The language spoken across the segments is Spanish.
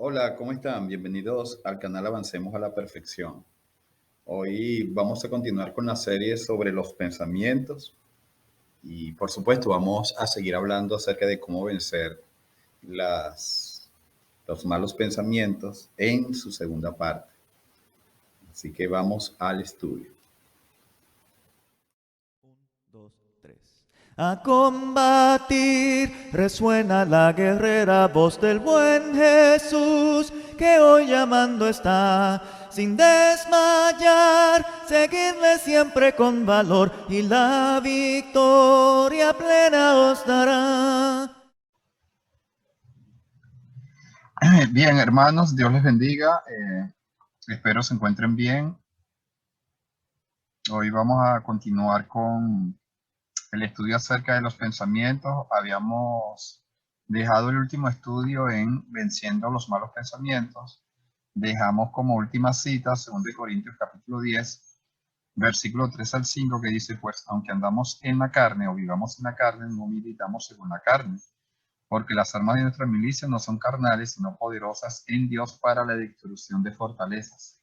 Hola, ¿cómo están? Bienvenidos al canal Avancemos a la Perfección. Hoy vamos a continuar con la serie sobre los pensamientos y por supuesto vamos a seguir hablando acerca de cómo vencer las, los malos pensamientos en su segunda parte. Así que vamos al estudio. Un, dos, tres. A combatir resuena la guerrera voz del buen Jesús que hoy llamando está. Sin desmayar, seguidle siempre con valor y la victoria plena os dará. Bien, hermanos, Dios les bendiga. Espero se encuentren bien. Hoy vamos a continuar con el estudio acerca de los pensamientos. Habíamos dejado el último estudio en Venciendo los malos pensamientos. Dejamos como última cita 2 Corintios capítulo 10, versículo 3 al 5, que dice, pues aunque andamos en la carne o vivamos en la carne, no militamos según la carne. Porque las armas de nuestra milicia no son carnales, sino poderosas en Dios para la destrucción de fortalezas,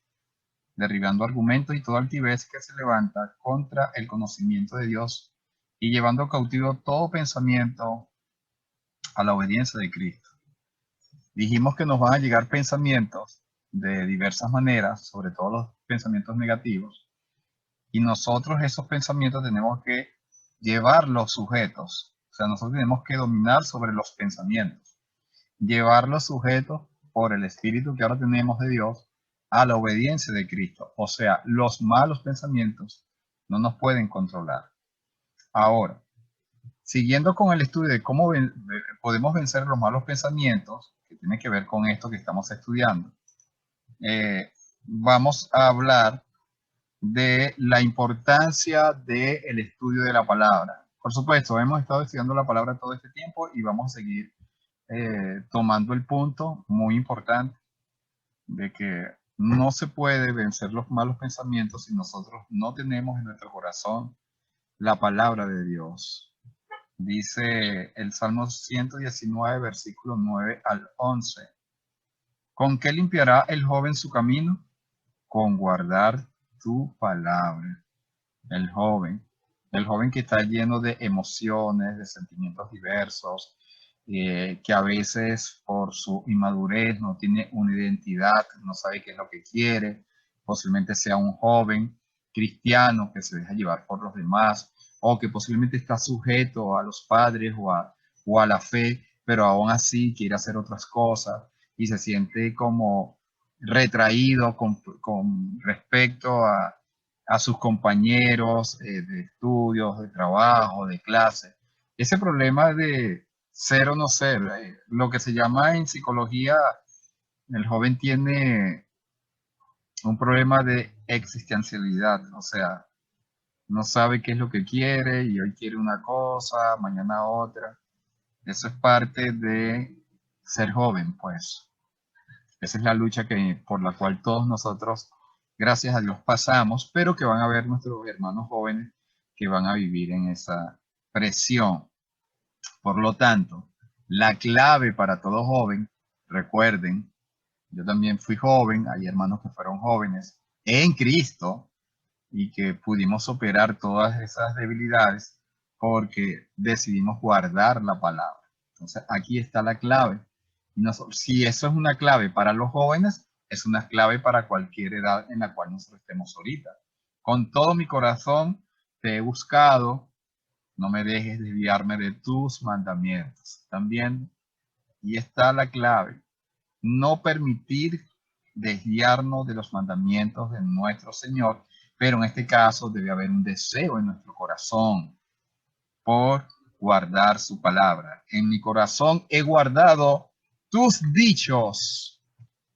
derribando argumentos y toda altivez que se levanta contra el conocimiento de Dios y llevando cautivo todo pensamiento a la obediencia de Cristo. Dijimos que nos van a llegar pensamientos de diversas maneras, sobre todo los pensamientos negativos, y nosotros esos pensamientos tenemos que llevarlos sujetos. O sea, nosotros tenemos que dominar sobre los pensamientos, llevarlos sujetos por el Espíritu que ahora tenemos de Dios a la obediencia de Cristo. O sea, los malos pensamientos no nos pueden controlar. Ahora, siguiendo con el estudio de cómo podemos vencer los malos pensamientos, que tiene que ver con esto que estamos estudiando, vamos a hablar de la importancia del estudio de la palabra. Por supuesto, hemos estado estudiando la palabra todo este tiempo y vamos a seguir tomando el punto muy importante de que no se puede vencer los malos pensamientos si nosotros no tenemos en nuestro corazón la palabra de Dios. Dice el Salmo 119, versículo 9 al 11. ¿Con qué limpiará el joven su camino? Con guardar tu palabra. El joven que está lleno de emociones, de sentimientos diversos, que a veces por su inmadurez no tiene una identidad, no sabe qué es lo que quiere, posiblemente sea un joven cristiano que se deja llevar por los demás, o que posiblemente está sujeto a los padres o a la fe, pero aún así quiere hacer otras cosas y se siente como retraído con respecto a sus compañeros de estudios, de trabajo, de clase. Ese problema de ser o no ser, lo que se llama en psicología, el joven tiene un problema de existencialidad, o sea, no sabe qué es lo que quiere y hoy quiere una cosa, mañana otra. Eso es parte de ser joven, pues. Esa es la lucha por la cual todos nosotros, gracias a Dios, pasamos, pero que van a ver nuestros hermanos jóvenes que van a vivir en esa presión. Por lo tanto, la clave para todo joven, recuerden, yo también fui joven, hay hermanos que fueron jóvenes en Cristo y que pudimos superar todas esas debilidades porque decidimos guardar la palabra. Entonces, aquí está la clave. Si eso es una clave para los jóvenes, es una clave para cualquier edad en la cual nosotros estemos ahorita. Con todo mi corazón te he buscado, no me dejes desviarme de tus mandamientos. También, y está la clave, no permitir desviarnos de los mandamientos de nuestro Señor, pero en este caso debe haber un deseo en nuestro corazón por guardar su palabra. En mi corazón he guardado tus dichos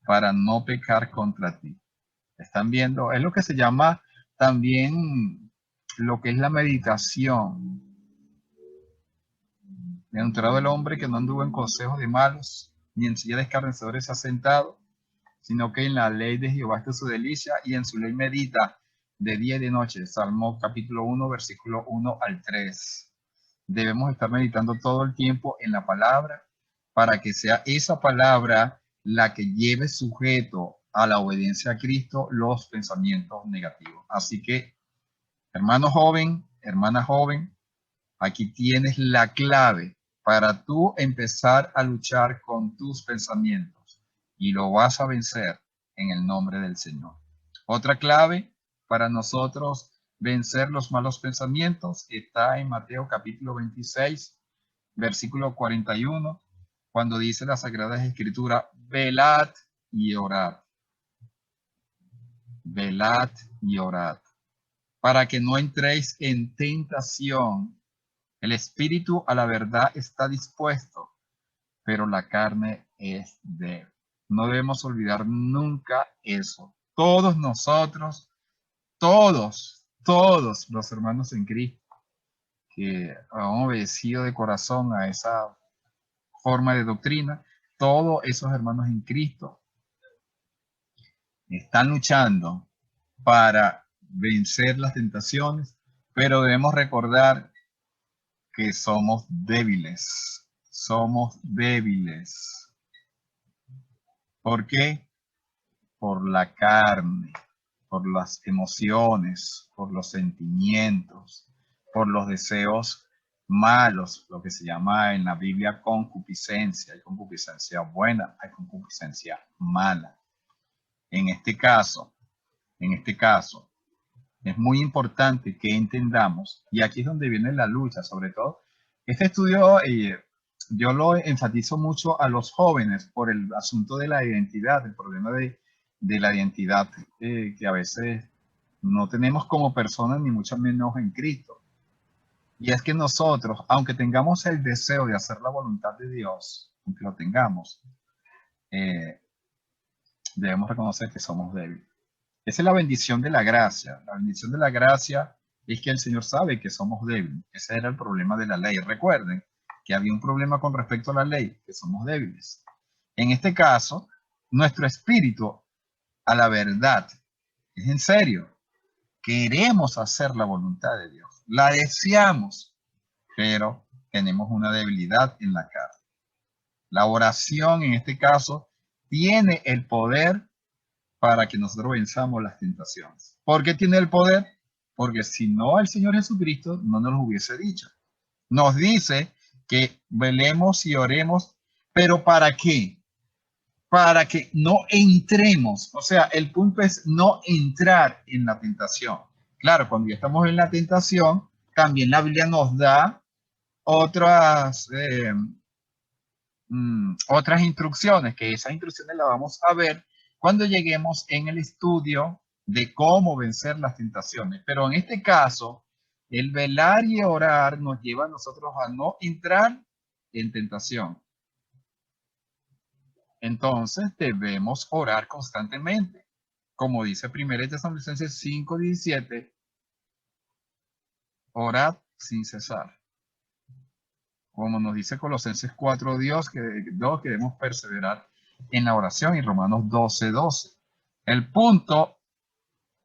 para no pecar contra ti. ¿Están viendo? Es lo que se llama también lo que es la meditación. Bienaventurado el hombre que no anduvo en consejos de malos, ni en silla de escarnecedores se ha sentado, sino que en la ley de Jehová está su delicia y en su ley medita de día y de noche. Salmo capítulo 1, versículo 1 al 3. Debemos estar meditando todo el tiempo en la palabra para que sea esa palabra la que lleve sujeto a la obediencia a Cristo los pensamientos negativos. Así que, hermano joven, hermana joven, aquí tienes la clave para tú empezar a luchar con tus pensamientos y lo vas a vencer en el nombre del Señor. Otra clave para nosotros vencer los malos pensamientos está en Mateo capítulo 26, versículo 41, cuando dice la Sagrada Escritura, velad y orad. Velad y orad, para que no entréis en tentación. El espíritu a la verdad está dispuesto, pero la carne es débil. No debemos olvidar nunca eso. Todos nosotros, todos los hermanos en Cristo que han obedecido de corazón a esa forma de doctrina, todos esos hermanos en Cristo están luchando para vencer las tentaciones, pero debemos recordar que somos débiles. Somos débiles. ¿Por qué? Por la carne, por las emociones, por los sentimientos, por los deseos malos, lo que se llama en la Biblia concupiscencia. Hay concupiscencia buena, hay concupiscencia mala. En este caso, es muy importante que entendamos, y aquí es donde viene la lucha, sobre todo. Este estudio yo lo enfatizo mucho a los jóvenes por el asunto de la identidad, el problema de la identidad que a veces no tenemos como personas, ni mucho menos en Cristo. Y es que nosotros, aunque tengamos el deseo de hacer la voluntad de Dios, aunque lo tengamos, debemos reconocer que somos débiles. Esa es la bendición de la gracia. La bendición de la gracia es que el Señor sabe que somos débiles. Ese era el problema de la ley. Recuerden que había un problema con respecto a la ley, que somos débiles. En este caso, nuestro espíritu a la verdad es en serio. Queremos hacer la voluntad de Dios. La deseamos, pero tenemos una debilidad en la carne. La oración, en este caso, tiene el poder para que nosotros venzamos las tentaciones. ¿Por qué tiene el poder? Porque si no, el Señor Jesucristo no nos lo hubiese dicho. Nos dice que velemos y oremos, pero ¿para qué? Para que no entremos. O sea, el punto es no entrar en la tentación. Claro, cuando ya estamos en la tentación, también la Biblia nos da otras instrucciones, que esas instrucciones las vamos a ver cuando lleguemos en el estudio de cómo vencer las tentaciones. Pero en este caso, el velar y orar nos lleva a nosotros a no entrar en tentación. Entonces debemos orar constantemente. Como dice 1 Tesalonicenses 5:17, orad sin cesar. Como nos dice Colosenses 4:2, que debemos perseverar en la oración, y Romanos 12:12. El punto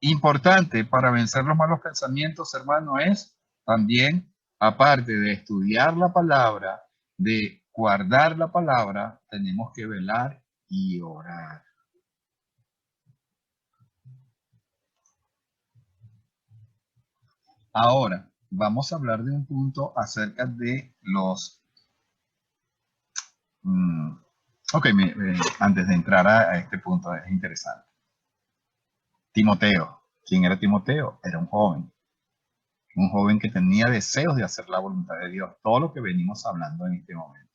importante para vencer los malos pensamientos, hermano, es también, aparte de estudiar la palabra, de guardar la palabra, tenemos que velar y orar. Ahora, vamos a hablar de un punto acerca de los... antes de entrar a este punto, es interesante. Timoteo. ¿Quién era Timoteo? Era un joven que tenía deseos de hacer la voluntad de Dios, todo lo que venimos hablando en este momento.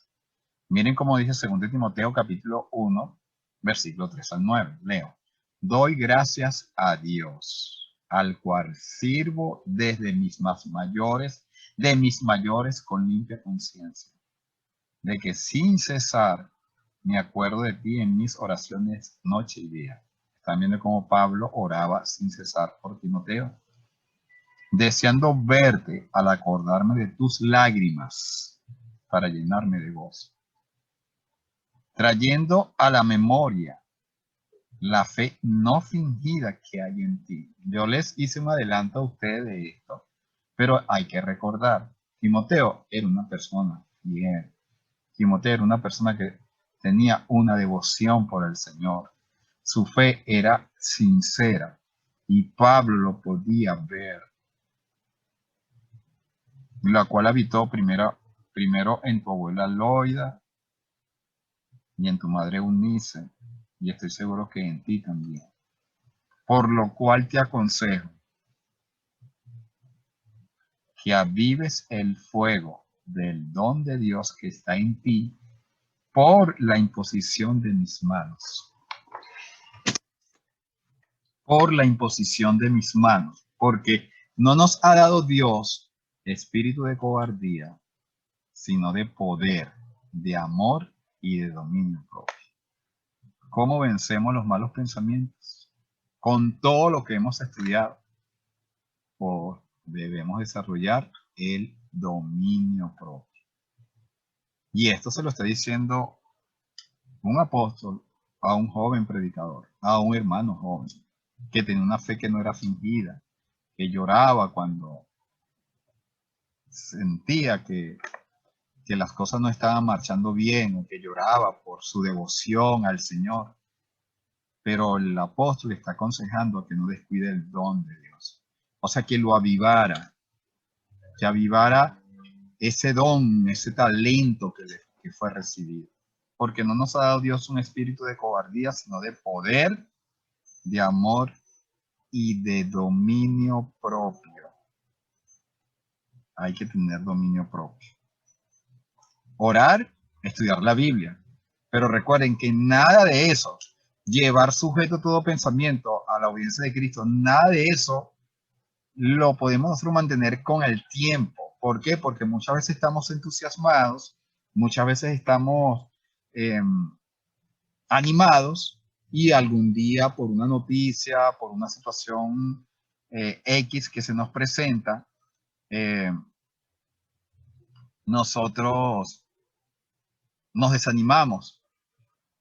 Miren cómo dice 2 Timoteo capítulo 1, versículo 3 al 9. Leo. Doy gracias a Dios, al cual sirvo desde mis mayores con limpia conciencia, de que sin cesar me acuerdo de ti en mis oraciones noche y día. Están viendo cómo Pablo oraba sin cesar por Timoteo, deseando verte al acordarme de tus lágrimas para llenarme de gozo, trayendo a la memoria la fe no fingida que hay en ti. Yo les hice un adelanto a ustedes de esto, pero hay que recordar, Timoteo era una persona fiel. Timoteo era una persona que tenía una devoción por el Señor. Su fe era sincera y Pablo lo podía ver, la cual habitó primero en tu abuela Loida y en tu madre Eunice, y estoy seguro que en ti también. Por lo cual te aconsejo que avives el fuego del don de Dios que está en ti por la imposición de mis manos. Por la imposición de mis manos, porque no nos ha dado Dios espíritu de cobardía, sino de poder, de amor y de dominio propio. ¿Cómo vencemos los malos pensamientos? Con todo lo que hemos estudiado. Debemos desarrollar el dominio propio. Y esto se lo está diciendo un apóstol a un joven predicador, a un hermano joven, que tenía una fe que no era fingida, que lloraba cuando sentía que las cosas no estaban marchando bien, o que lloraba por su devoción al Señor. Pero el apóstol está aconsejando que no descuide el don de Dios. O sea, que lo avivara, que avivara ese don, ese talento que fue recibido. Porque no nos ha dado Dios un espíritu de cobardía, sino de poder, de amor y de dominio propio. Hay que tener dominio propio. Orar, estudiar la Biblia. Pero recuerden que nada de eso, llevar sujeto todo pensamiento a la obediencia de Cristo, nada de eso lo podemos nosotros mantener con el tiempo. ¿Por qué? Porque muchas veces estamos entusiasmados, muchas veces estamos animados y algún día por una noticia, por una situación X que se nos presenta, nosotros nos desanimamos.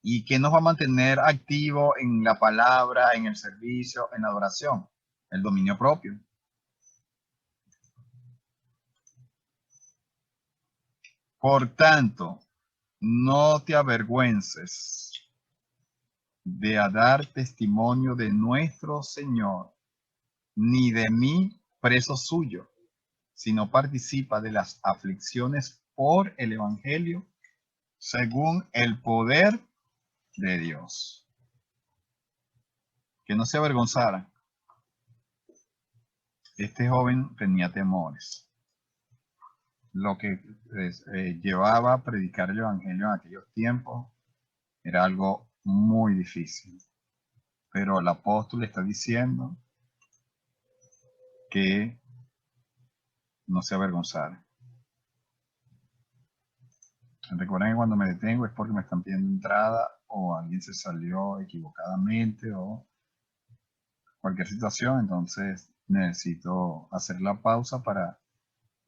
¿Y qué nos va a mantener activo en la palabra, en el servicio, en la adoración? El dominio propio. Por tanto, no te avergüences de dar testimonio de nuestro Señor, ni de mí preso suyo, sino participa de las aflicciones por el Evangelio, según el poder de Dios. Que no se avergonzara. Este joven tenía temores. Lo que llevaba a predicar el Evangelio en aquellos tiempos era algo muy difícil. Pero el apóstol está diciendo que no se avergonzara. Recuerden que cuando me detengo es porque me están pidiendo entrada o alguien se salió equivocadamente o cualquier situación, entonces necesito hacer la pausa para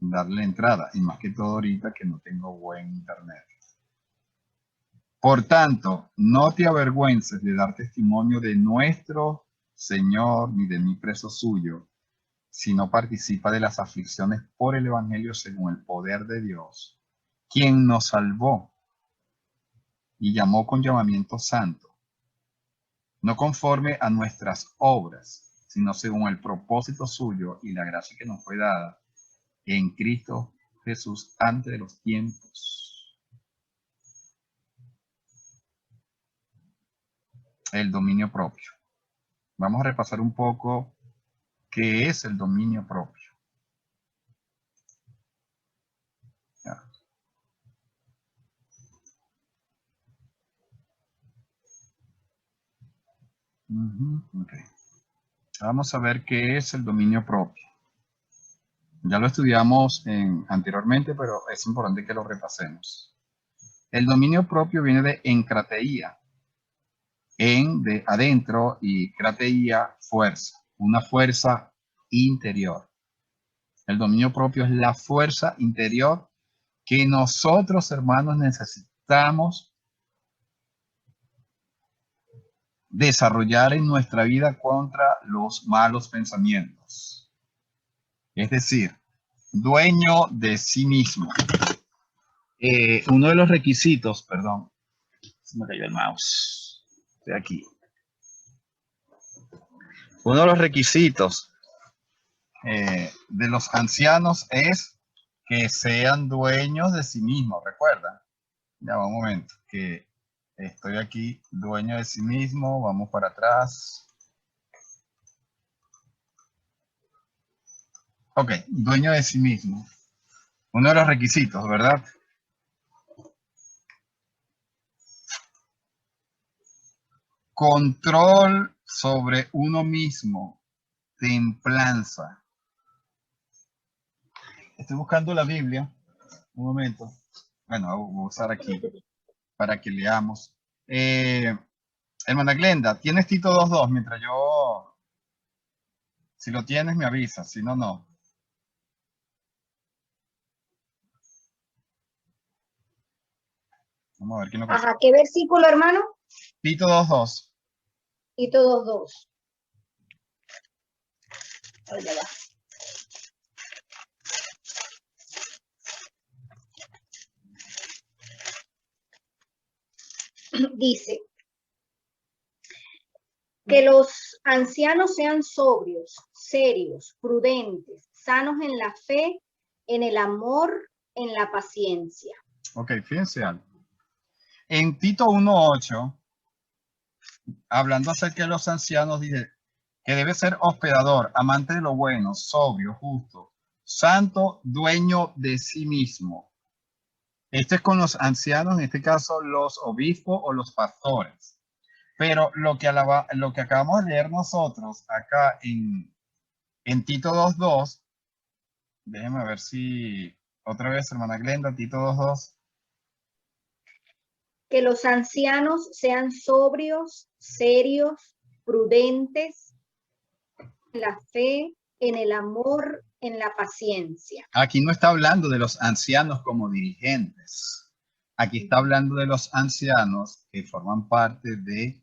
darle entrada, y más que todo ahorita que no tengo buen internet. Por tanto, no te avergüences de dar testimonio de nuestro Señor ni de mi preso suyo, sino participa de las aflicciones por el Evangelio según el poder de Dios, quien nos salvó y llamó con llamamiento santo, no conforme a nuestras obras, sino según el propósito suyo y la gracia que nos fue dada en Cristo Jesús antes de los tiempos. El dominio propio. Vamos a repasar un poco qué es el dominio propio. Ya. Okay. Vamos a ver qué es el dominio propio. Ya lo estudiamos anteriormente, pero es importante que lo repasemos. El dominio propio viene de enkrateía, de adentro, y krateía, fuerza, una fuerza interior. El dominio propio es la fuerza interior que nosotros, hermanos, necesitamos desarrollar en nuestra vida contra los malos pensamientos. Es decir, dueño de sí mismo. Uno de los requisitos, Se me cayó el mouse. Estoy aquí. Uno de los requisitos de los ancianos es que sean dueños de sí mismos, ¿recuerda? Ya va un momento, que estoy aquí, dueño de sí mismo, vamos para atrás. Ok, dueño de sí mismo. Uno de los requisitos, ¿verdad? Control sobre uno mismo, templanza. Estoy buscando la Biblia, un momento. Bueno, voy a usar aquí para que leamos. Hermana Glenda, ¿tienes Tito 2.2? Mientras yo, si lo tienes, me avisas, si no, no. Vamos a ver quién lo consigue. Ajá, ¿qué versículo, hermano? Tito 2.2. Tito 2:2. Ya va. Dice que los ancianos sean sobrios, serios, prudentes, sanos en la fe, en el amor, en la paciencia. Ok, fíjense algo. En Tito 1.8, hablando acerca de los ancianos, dice que debe ser hospedador, amante de lo bueno, sobrio, justo, santo, dueño de sí mismo. Esto es con los ancianos, en este caso los obispos o los pastores. Pero lo que acabamos de leer nosotros acá en Tito 2.2, déjenme ver si otra vez, hermana Glenda, Tito 2.2. Que los ancianos sean sobrios, serios, prudentes, en la fe, en el amor, en la paciencia. Aquí no está hablando de los ancianos como dirigentes. Aquí está hablando de los ancianos que forman parte de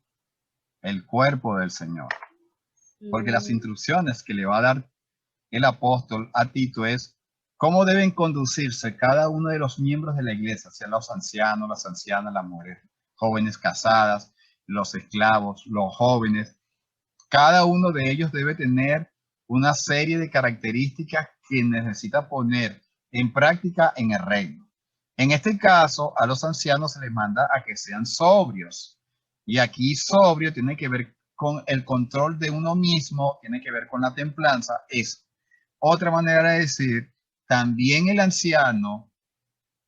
el cuerpo del Señor. Porque las instrucciones que le va a dar el apóstol a Tito es cómo deben conducirse cada uno de los miembros de la iglesia, sean los ancianos, las ancianas, las mujeres jóvenes casadas, los esclavos, los jóvenes. Cada uno de ellos debe tener una serie de características que necesita poner en práctica en el reino. En este caso, a los ancianos se les manda a que sean sobrios. Y aquí sobrio tiene que ver con el control de uno mismo, tiene que ver con la templanza. Es otra manera de decir, también el anciano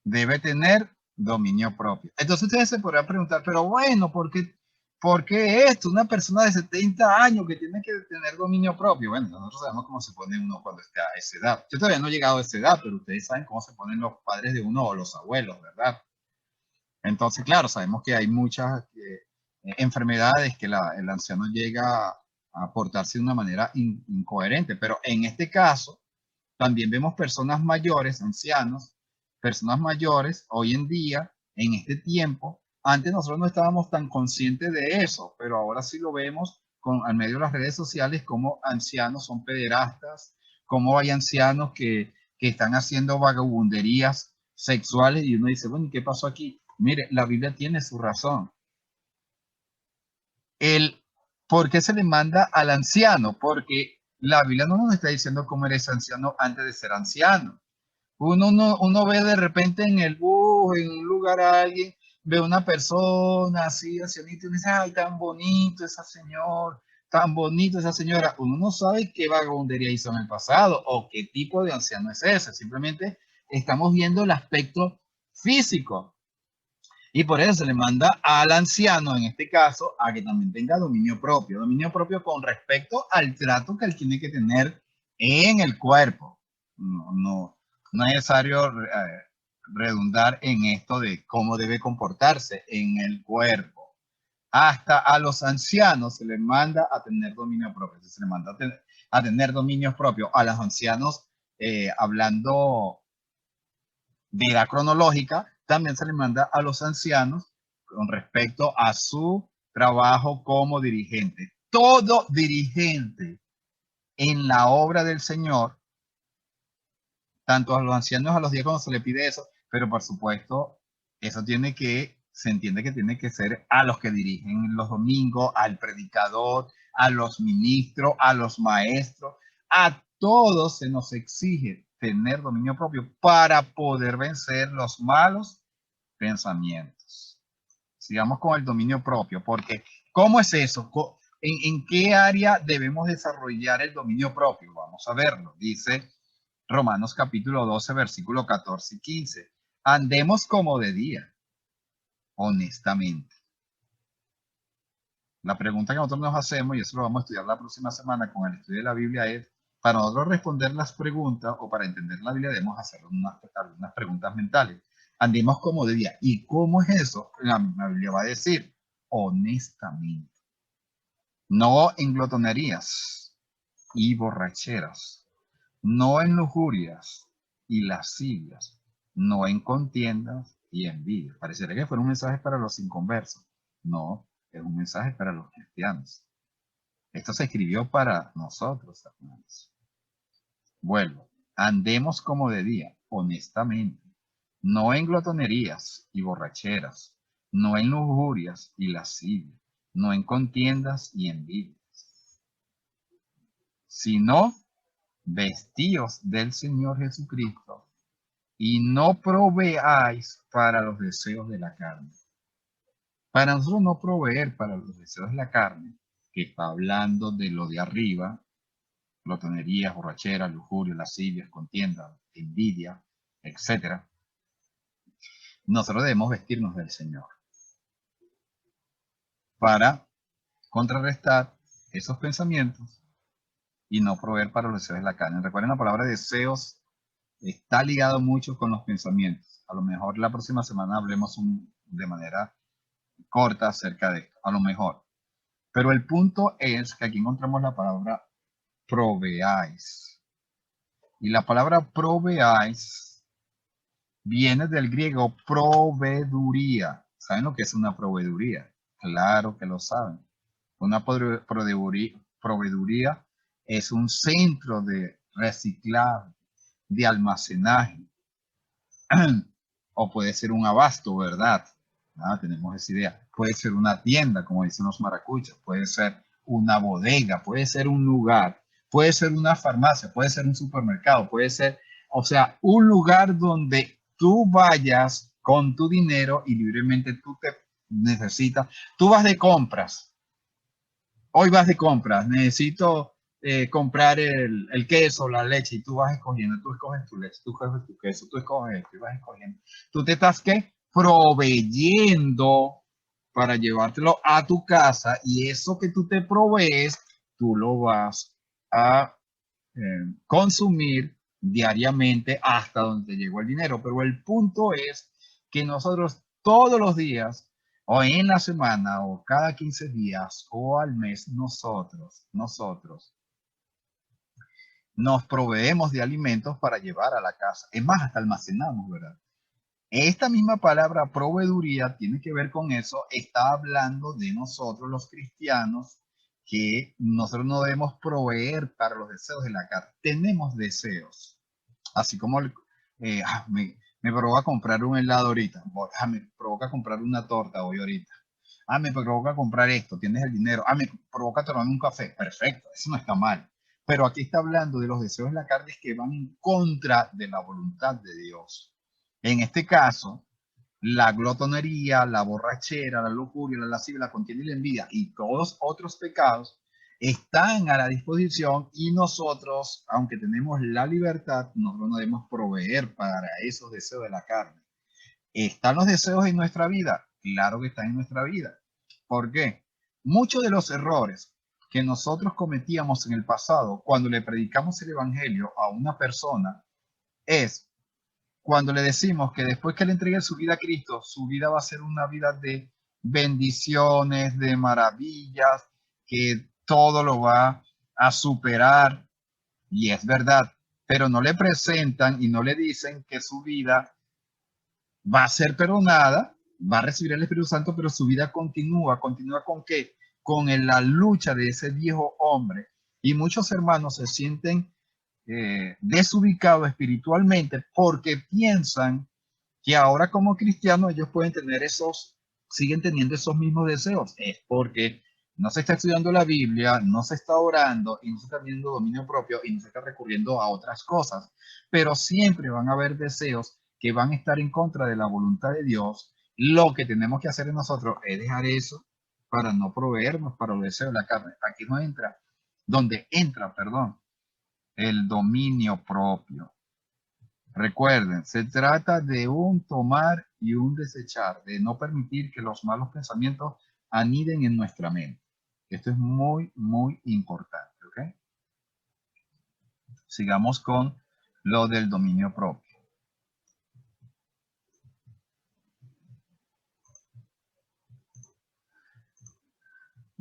debe tener dominio propio. Entonces ustedes se podrán preguntar, pero bueno, ¿por qué esto? Una persona de 70 años que tiene que tener dominio propio. Bueno, nosotros sabemos cómo se pone uno cuando está a esa edad. Yo todavía no he llegado a esa edad, pero ustedes saben cómo se ponen los padres de uno o los abuelos, ¿verdad? Entonces, claro, sabemos que hay muchas enfermedades que el anciano llega a portarse de una manera incoherente, pero en este caso también vemos personas mayores, ancianos, personas mayores hoy en día, en este tiempo. Antes nosotros no estábamos tan conscientes de eso, pero ahora sí lo vemos al medio de las redes sociales, como ancianos son pederastas, como hay ancianos que están haciendo vagabunderías sexuales y uno dice, bueno, ¿qué pasó aquí? Mire, la Biblia tiene su razón. ¿Por qué se le manda al anciano? Porque la Biblia no nos está diciendo cómo eres anciano antes de ser anciano. Uno ve de repente en el bus, en un lugar a alguien, ve una persona así, ancianita, y uno dice, ay, tan bonito esa señora, tan bonito esa señora. Uno no sabe qué vagabundería hizo en el pasado o qué tipo de anciano es ese. Simplemente estamos viendo el aspecto físico. Y por eso se le manda al anciano, en este caso, a que también tenga dominio propio con respecto al trato que él tiene que tener en el cuerpo. No es necesario redundar en esto de cómo debe comportarse en el cuerpo. Hasta a los ancianos se les manda a tener dominio propio. Se les manda a tener dominio propio. A los ancianos, hablando de edad cronológica, también se les manda a los ancianos con respecto a su trabajo como dirigente. Todo dirigente en la obra del Señor, tanto a los ancianos, a los diáconos se le pide eso, pero por supuesto, eso tiene que se entiende que tiene que ser a los que dirigen los domingos, al predicador, a los ministros, a los maestros, a todos se nos exige tener dominio propio para poder vencer los malos pensamientos. Sigamos con el dominio propio, porque ¿cómo es eso? ¿En qué área debemos desarrollar el dominio propio? Vamos a verlo. Dice Romanos capítulo 12, versículo 14 y 15. Andemos como de día, honestamente. La pregunta que nosotros nos hacemos, y eso lo vamos a estudiar la próxima semana con el estudio de la Biblia, es, para nosotros responder las preguntas o para entender la Biblia debemos hacer algunas preguntas mentales. Andemos como de día. ¿Y cómo es eso? La Biblia va a decir, honestamente. No en glotonerías y borracheras, no en lujurias y lascivias, no en contiendas y envidias. Parecería que fuera un mensaje para los inconversos. No, es un mensaje para los cristianos. Esto se escribió para nosotros, hermanos. Vuelvo, andemos como de día, honestamente, no en glotonerías y borracheras, no en lujurias y lascivias, no en contiendas y envidias, sino vestíos del Señor Jesucristo y no proveáis para los deseos de la carne. Para nosotros no proveer para los deseos de la carne, que está hablando de lo de arriba, glotonerías, borracheras, lujuria, lascivias, contiendas, envidia, etc. Nosotros debemos vestirnos del Señor para contrarrestar esos pensamientos y no proveer para los deseos de la carne. Recuerden, la palabra deseos está ligado mucho con los pensamientos. A lo mejor la próxima semana hablemos de manera corta acerca de esto, a lo mejor. Pero el punto es que aquí encontramos la palabra proveáis. Y la palabra proveáis viene del griego proveeduría. ¿Saben lo que es una proveeduría? Claro que lo saben. Una proveeduría es un centro de reciclaje, de almacenaje. O puede ser un abasto, ¿verdad? Tenemos esa idea. Puede ser una tienda, como dicen los maracuchos. Puede ser una bodega. Puede ser un lugar. Puede ser una farmacia. Puede ser un supermercado. Puede ser, o sea, un lugar donde tú vayas con tu dinero y libremente tú te necesitas. Tú vas de compras. Hoy vas de compras. Necesito comprar el queso, la leche, y tú vas escogiendo. Tú escoges tu leche, tú escoges tu queso, tú escoges esto y vas escogiendo. Tú te estás, ¿qué? Proveyendo para llevártelo a tu casa, y eso que tú te provees, tú lo vas a consumir diariamente hasta donde te llegó el dinero. Pero el punto es que nosotros todos los días, o en la semana, o cada 15 días, o al mes, nosotros nos proveemos de alimentos para llevar a la casa. Es más, hasta almacenamos, ¿verdad? Esta misma palabra proveeduría tiene que ver con eso. Está hablando de nosotros los cristianos, que nosotros no debemos proveer para los deseos de la carne. Tenemos deseos. Así como me provoca comprar un helado ahorita. Me provoca comprar una torta hoy ahorita. Me provoca comprar esto. Tienes el dinero. Me provoca tomar un café. Perfecto. Eso no está mal. Pero aquí está hablando de los deseos de la carne que van en contra de la voluntad de Dios. En este caso, la glotonería, la borrachera, la lujuria, la lascivia, la contienda y la envidia y todos otros pecados están a la disposición, y nosotros, aunque tenemos la libertad, nosotros no debemos proveer para esos deseos de la carne. ¿Están los deseos en nuestra vida? Claro que están en nuestra vida. ¿Por qué? Muchos de los errores que nosotros cometíamos en el pasado cuando le predicamos el evangelio a una persona es cuando le decimos que después que le entregue su vida a Cristo, su vida va a ser una vida de bendiciones, de maravillas, que todo lo va a superar. Y es verdad, pero no le presentan y no le dicen que su vida va a ser perdonada, va a recibir el Espíritu Santo, pero su vida continúa ¿con qué? Con la lucha de ese viejo hombre. Y muchos hermanos se sienten desubicados espiritualmente porque piensan que ahora como cristianos ellos pueden tener esos siguen teniendo esos mismos deseos? Es porque no se está estudiando la Biblia, no se está orando y no se está viendo dominio propio y no se está recurriendo a otras cosas. Pero siempre van a haber deseos que van a estar en contra de la voluntad de Dios. Lo que tenemos que hacer en nosotros es dejar eso para no proveernos para los deseos de la carne. Aquí no entra, donde entra, perdón, el dominio propio. Recuerden, se trata de un tomar y un desechar, de no permitir que los malos pensamientos aniden en nuestra mente. Esto es muy, muy importante, ¿ok? Sigamos con lo del dominio propio.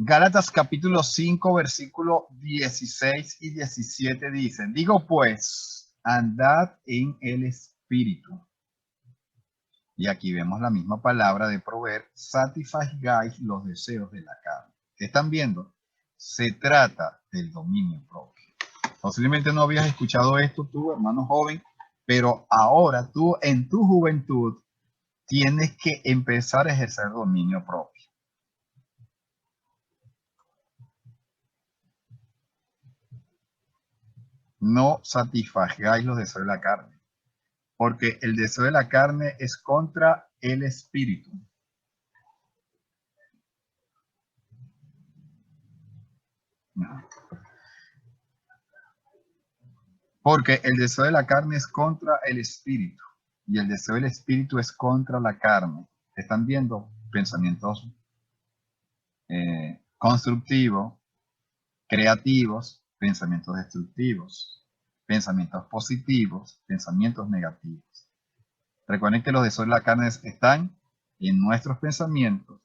Gálatas capítulo 5, versículo 16 y 17 dicen, digo pues, andad en el Espíritu. Y aquí vemos la misma palabra de proveer, satisfagáis los deseos de la carne. ¿Qué están viendo? Se trata del dominio propio. Posiblemente no habías escuchado esto tú, hermano joven, pero ahora tú en tu juventud tienes que empezar a ejercer dominio propio. No satisfagáis los deseos de la carne, porque el deseo de la carne es contra el espíritu. No. Porque el deseo de la carne es contra el espíritu y el deseo del espíritu es contra la carne. ¿Están viendo? Pensamientos constructivos, creativos, pensamientos destructivos, pensamientos positivos, pensamientos negativos. Recuerden que los deseos de la carne están en nuestros pensamientos,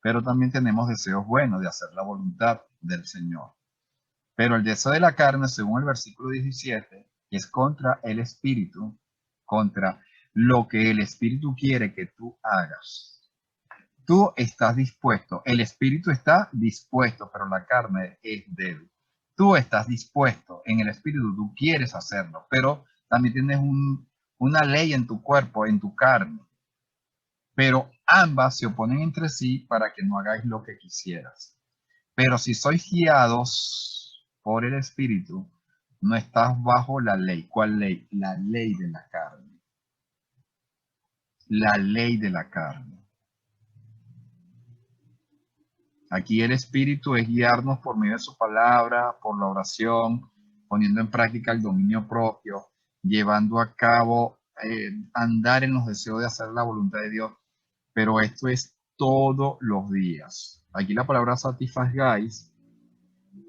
pero también tenemos deseos buenos de hacer la voluntad del Señor. Pero el deseo de la carne, según el versículo 17, es contra el espíritu, contra lo que el espíritu quiere que tú hagas. Tú estás dispuesto, el espíritu está dispuesto, pero la carne es débil. Tú estás dispuesto, en el espíritu tú quieres hacerlo, pero también tienes una ley en tu cuerpo, en tu carne. Pero ambas se oponen entre sí para que no hagáis lo que quisieras. Pero si sois guiados por el Espíritu, no estás bajo la ley. ¿Cuál ley? La ley de la carne. La ley de la carne. Aquí el Espíritu es guiarnos por medio de su palabra, por la oración, poniendo en práctica el dominio propio, llevando a cabo, andar en los deseos de hacer la voluntad de Dios. Pero esto es todos los días. Aquí la palabra satisfagáis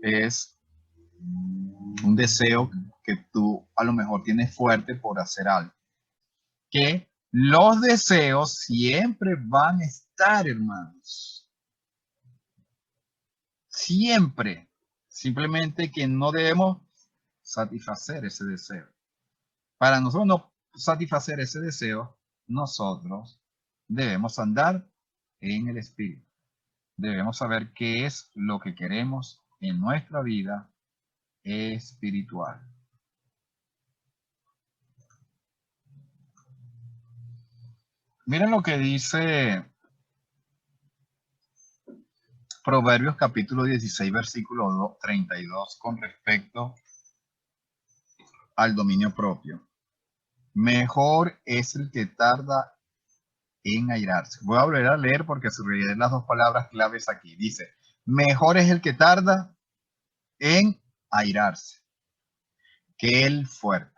es un deseo que tú a lo mejor tienes fuerte por hacer algo. Que los deseos siempre van a estar, hermanos. Siempre. Simplemente que no debemos satisfacer ese deseo. Para nosotros no satisfacer ese deseo, nosotros debemos andar en el Espíritu. Debemos saber qué es lo que queremos en nuestra vida espiritual. Miren lo que dice Proverbios capítulo 16, versículo 32 con respecto al dominio propio. Mejor es el que tarda en airarse. Voy a volver a leer porque subrayé las dos palabras claves aquí. Dice, mejor es el que tarda en airarse que el fuerte.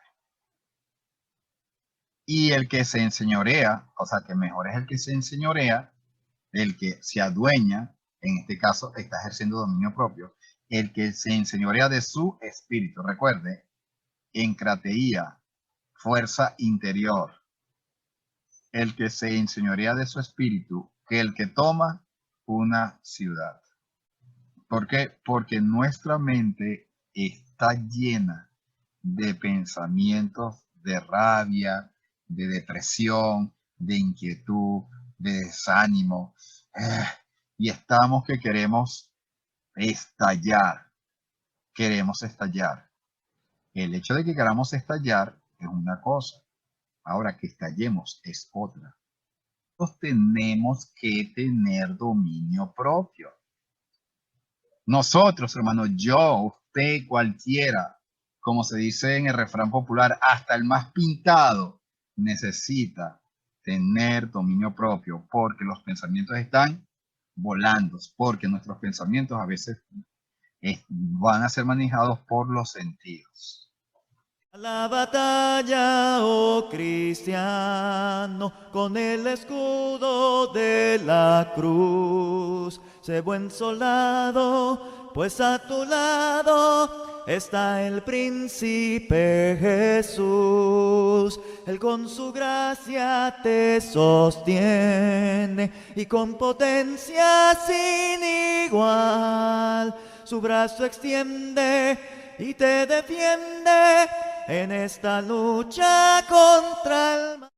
Y el que se enseñorea, o sea que mejor es el que se enseñorea, el que se adueña, en este caso está ejerciendo dominio propio, el que se enseñorea de su espíritu. Recuerde, encrateía, fuerza interior. El que se enseñorea de su espíritu, que el que toma una ciudad. ¿Por qué? Porque nuestra mente está llena de pensamientos de rabia, de depresión, de inquietud, de desánimo. Y estamos que queremos estallar. Queremos estallar. El hecho de que queramos estallar es una cosa. Ahora que estallemos es otra. tenemos que tener dominio propio. Nosotros, hermano, yo, usted, cualquiera, como se dice en el refrán popular, hasta el más pintado necesita tener dominio propio, porque los pensamientos están volando, porque nuestros pensamientos a veces van a ser manejados por los sentidos. A la batalla, oh cristiano, con el escudo de la cruz. Sé buen soldado, pues a tu lado está el príncipe Jesús. Él con su gracia te sostiene y con potencia sin igual su brazo extiende y te defiende en esta lucha contra el mal.